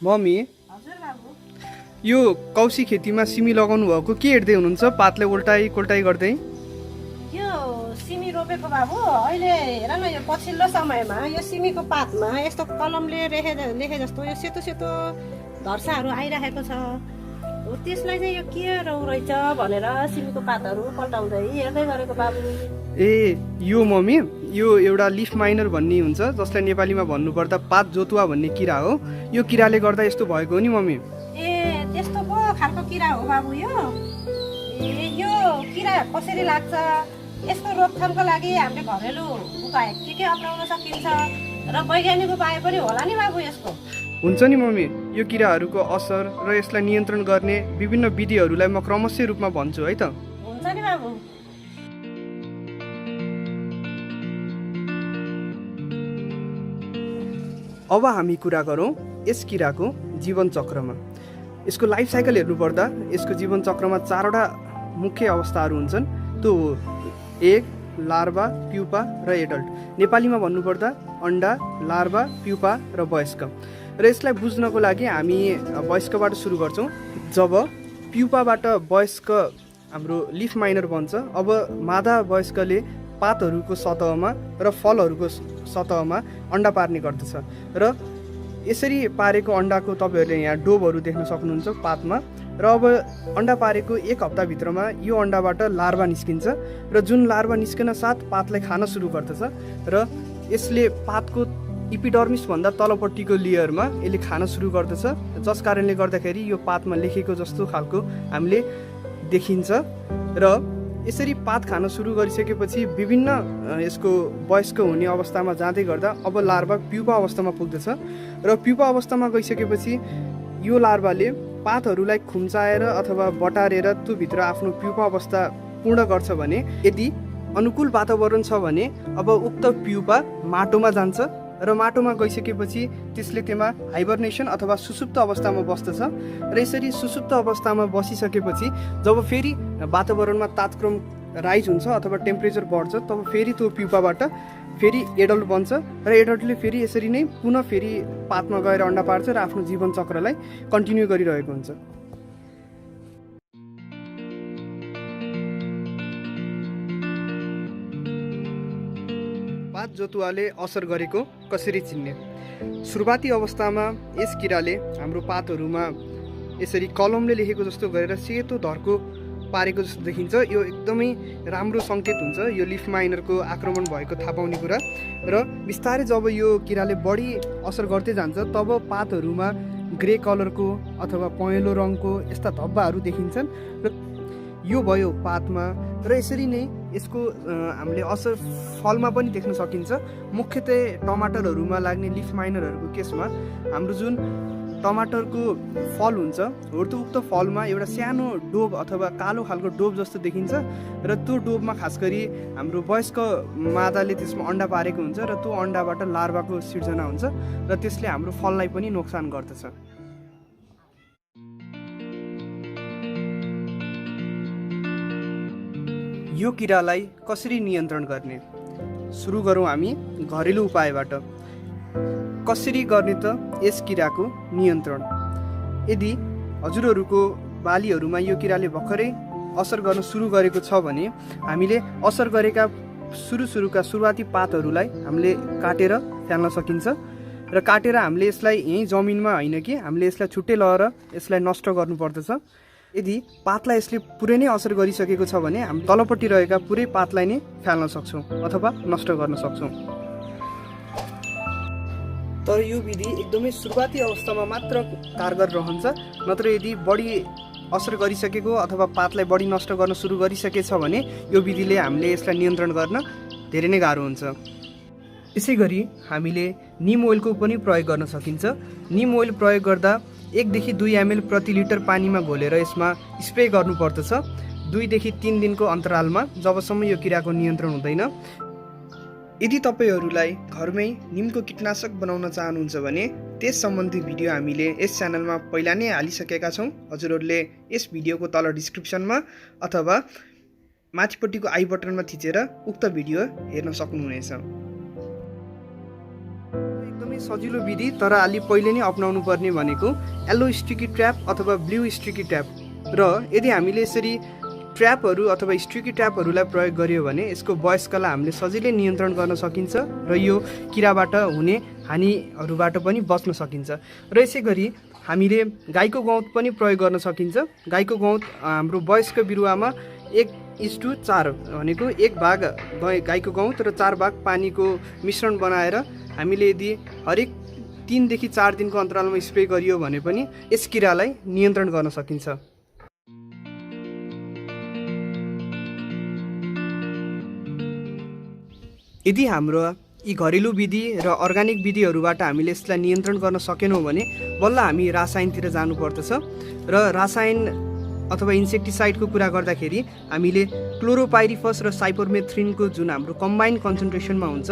Mummy हजुर बाबु यो कौसी खेतीमा सिमी लगाउनु भएको के हेर्दै हुनुहुन्छ पातले उल्टाई कोल्टाई गर्दै यो सिमी रोपेको बाबु अहिले हेर न यो पछिल्लो समयमा यो सिमीको पातमा यस्तो कलमले लेखे जस्तो यो सेतो सेतो धर्साहरू आइरहेको छ हो त्यसलाई चाहिँ यो के रहेछ भनेर सिमीको पातहरू पल्टाउँदै हेर्दै गरेको बाबु ए यो मम्मी यो एउटा लिफ माइनर भन्ने हुन्छ जसलाई नेपालीमा भन्नुपर्दा पात जोतुवा भन्ने किरा हो यो किराले गर्दा यस्तो भएको हो नि मम्मी ए त्यस्तो पो खालको किरा हो बाबु यो ए यो किरा कसरी लाग्छ यसको रोकथामको लागि हामीले घरेलु उपाय के अपनाउन सकिन्छ र वैज्ञानिक उपाय पनि होला नि बाबु यसको हुन्छ नि मम्मी यो किराहरूको असर र यसलाई नियन्त्रण गर्ने विभिन्न विधिहरूलाई म क्रमशः रूपमा भन्छु है त हुन्छ नि बाबु अब हामी कुरा गरौँ यस किराको जीवन चक्रमा यसको लाइफ साइकल हेर्नुपर्दा यसको जीवन चक्रमा 4वटा मुख्य अवस्थाहरू हुन्छन् त्यो हो एग लार्भा प्युपा र एडल्ट नेपालीमा भन्नुपर्दा अन्डा लार्भा प्युपा र वयस्क र यसलाई बुझ्नको लागि हामी वयस्कबाट सुरु गर्छौँ जब प्युपाबाट वयस्क हाम्रो लिफ माइनर बन्छ अब मादा वयस्कले पातहरूको सतहमा र फलहरूको सतहमा अन्डा पार्ने गर्दछ र यसरी पारेको अन्डाको तपाईँहरूले यहाँ डोबहरू देख्न सक्नुहुन्छ पातमा र अब अन्डा पारेको 1 हप्ताभित्रमा यो अन्डाबाट लार्भा निस्किन्छ र जुन लार्भा निस्किन साथ पातलाई खान सुरु गर्दछ र यसले पातको एपिडर्मिस भन्दा तलपट्टिको लेयरमा यसले खान सुरु गर्दछ जस कारणले गर्दाखेरि यो पातमा लेखेको जस्तो खालको हामीले देखिन्छ र यसरी पात खान सुरु गरिसकेपछि विभिन्न यसको वयस्क हुने अवस्थामा जाँदै गर्दा अब लार्भा प्युपा अवस्थामा पुग्दछ र प्युपा अवस्थामा गइसकेपछि यो लार्भाले पातहरूलाई खुम्चाएर अथवा बटारेर त्यो भित्र आफ्नो प्युपा अवस्था पूर्ण गर्छ भने यदि अनुकूल वातावरण छ भने अब उक्त प्युपा माटोमा जान्छ र माटोमा गइसकेपछि त्यसले त्यसमा हाइबरनेसन अथवा सुसुप्त अवस्थामा बस्दछ र यसरी सुसुप्त अवस्थामा बसिसकेपछि जब फेरि वातावरणमा तापक्रम राइज हुन्छ अथवा टेम्परेचर बढ्छ तब फेरि त्यो प्युपाबाट फेरि एडल्ट बन्छ र एडल्टले फेरि यसरी नै पुनः फेरि पातमा गएर अन्डा पार्छ र आफ्नो जीवन चक्रलाई कन्टिन्यू गरिरहेको हुन्छ पात जोतुवाले असर गरेको कसरी चिन्ने सुरुवाती अवस्थामा यस किराले हाम्रो पातहरूमा यसरी कलमले लेखेको जस्तो गरेर सेतो धर्को पारेको जस्तो देखिन्छ यो एकदमै राम्रो सङ्केत हुन्छ यो लिफ माइनरको आक्रमण भएको थाहा पाउने कुरा र बिस्तारै जब यो किराले बढी असर गर्दै जान्छ तब पातहरूमा ग्रे कलरको अथवा पहेँलो रङको यस्ता धब्बाहरू देखिन्छन् र यो भयो पातमा र यसरी नै यसको हामीले असर फलमा पनि देख्न सकिन्छ मुख्यतः टमाटरहरूमा लाग्ने लिफ माइनरहरूको केसमा हाम्रो जुन टमाटरको फल हुन्छ हो उक्त फलमा एउटा सानो डोब अथवा कालो खालको डोब जस्तो देखिन्छ र त्यो डोबमा खास गरी हाम्रो वयस्क मादाले त्यसमा अन्डा पारेको हुन्छ र त्यो अन्डाबाट लार्भाको सिर्जना हुन्छ र त्यसले हाम्रो फललाई पनि नोक्सान गर्दछ यो किरालाई कसरी नियन्त्रण गर्ने सुरु गरौँ हामी घरेलु उपायबाट कसरी गर्ने त यस किराको नियन्त्रण यदि हजुरहरूको बालीहरूमा यो किराले भर्खरै असर गर्न सुरु गरेको छ भने हामीले असर गरेका सुरुका सुरुवाती पातहरूलाई हामीले काटेर फ्याल्न सकिन्छ र काटेर हामीले यसलाई यहीँ जमिनमा होइन कि हामीले यसलाई छुट्टै लगाएर यसलाई नष्ट गर्नुपर्दछ यदि पातलाई यसले पुरै नै असर गरिसकेको छ भने हामी तलपट्टि रहेका पुरै पातलाई नै फ्याल्न सक्छौँ अथवा नष्ट गर्न सक्छौँ तर यो विधि एकदमै सुरुवाती अवस्थामा मात्र कारगर रहन्छ नत्र यदि बढी असर गरिसकेको अथवा पातलाई बढी नष्ट गर्न सुरु गरिसकेछ भने यो विधिले हामीले यसलाई नियन्त्रण गर्न धेरै नै गाह्रो हुन्छ यसै गरी हामीले निम ओइलको पनि प्रयोग गर्न सकिन्छ निम ओइल प्रयोग गर्दा 1 देखि 2 ml प्रति लिटर पानीमा घोलेर यसमा स्प्रे गर्नुपर्दछ 2 देखि 3 दिनको अन्तरालमा जबसम्म यो किराको नियन्त्रण हुँदैन यदि तपाईहरूलाई घरमै निमको कीटनाशक बनाउन चाहनुहुन्छ भने त्यस सम्बन्धी भिडियो हामीले यस च्यानलमा पहिला नै हालिसकेका छौँ हजुरहरूले यस भिडियोको तल डिस्क्रिप्सनमा अथवा माथिपट्टिको आई बटनमा थिचेर उक्त भिडियो हेर्न सक्नुहुनेछ एकदमै सजिलो विधि तर अलि पहिले नै अपनाउनु पर्ने भनेको येलो स्टिकी ट्र्याप अथवा ब्लू स्टिकी ट्र्याप। र यदि हामीले यसरी ट्र्यापहरू अथवा स्टिकी ट्र्यापहरूलाई प्रयोग गरियो भने यसको वयस्कलाई हामीले सजिलै नियन्त्रण गर्न सकिन्छ र यो किराबाट हुने हानिहरूबाट पनि बच्न सकिन्छ। र यसै गरी हामीले गाईको गौत पनि प्रयोग गर्न सकिन्छ। गाईको गौत हाम्रो वयस्क बिरुवामा 1:4 भनेको 1 भाग गाईको गौत र 4 भाग पानीको मिश्रण बनाएर हामीले यदि हरेक 3 देखि 4 दिनको अन्तरालमा स्प्रे गरियो भने पनि यस किरालाई नियन्त्रण गर्न सकिन्छ। यदि हाम्रो यी घरेलु विधि र अर्ग्यानिक विधिहरूबाट हामीले यसलाई नियन्त्रण गर्न सकेनौँ भने बल्ल हामी रासायनतिर जानुपर्दछ। र रासायन अथवा इन्सेक्टिसाइडको कुरा गर्दाखेरि हामीले क्लोरोपाइरिफस र साइपरमेथ्रिनको जुन हाम्रो कम्बाइन्ड कन्सन्ट्रेसनमा हुन्छ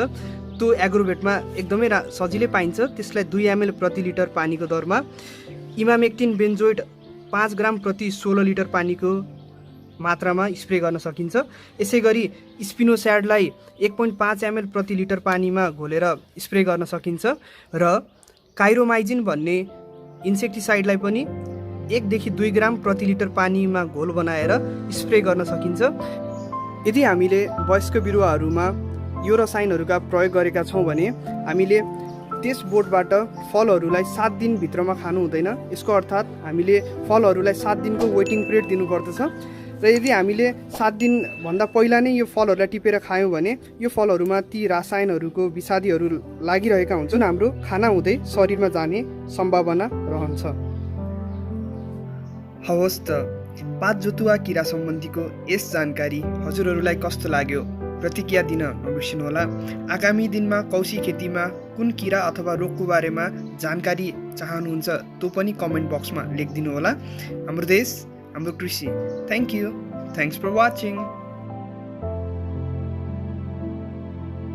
त्यो एग्रोभेटमा एकदमै सजिलै पाइन्छ। त्यसलाई 2 ml प्रति लिटर पानीको दरमा, इमामेक्टिन बेन्जोइड 5 ग्राम प्रति 16 लिटर पानीको मात्रामा स्प्रे गर्न सकिन्छ। यसै गरी स्पिनोस्याडलाई 1.5 ml प्रति लिटर पानीमा घोलेर स्प्रे गर्न सकिन्छ। र काइरोमाइजिन भन्ने इन्सेक्टिसाइडलाई पनि 1 देखि 2 ग्राम प्रति लिटर पानीमा घोल बनाएर स्प्रे गर्न सकिन्छ। यदि हामीले वयस्क बिरुवाहरूमा यो रसायनहरूका प्रयोग गरेका छौँ भने हामीले त्यस बोटबाट फलहरूलाई 7 दिनभित्रमा खानु हुँदैन। यसको अर्थात् हामीले फलहरूलाई 7 दिनको वेटिङ पिरियड दिनुपर्दछ। र यदि हामीले 7 दिनभन्दा पहिला नै यो फलहरूलाई टिपेर खायौँ भने यो फलहरूमा ती रासायनहरूको विषादीहरू लागिरहेका हुन्छन्, हाम्रो खाना हुँदै शरीरमा जाने सम्भावना रहन्छ। हवस् त, पात जोतुवा किरा सम्बन्धीको यस जानकारी हजुरहरूलाई कस्तो लाग्यो प्रतिक्रिया दिन नबिर्सिनुहोला। आगामी दिनमा कौशी खेतीमा कुन किरा अथवा रोगको बारेमा जानकारी चाहनुहुन्छ त्यो पनि कमेन्ट बक्समा लेखिदिनु होला। हाम्रो देश, हाम्रो कृषि। Thank you. Thanks for watching.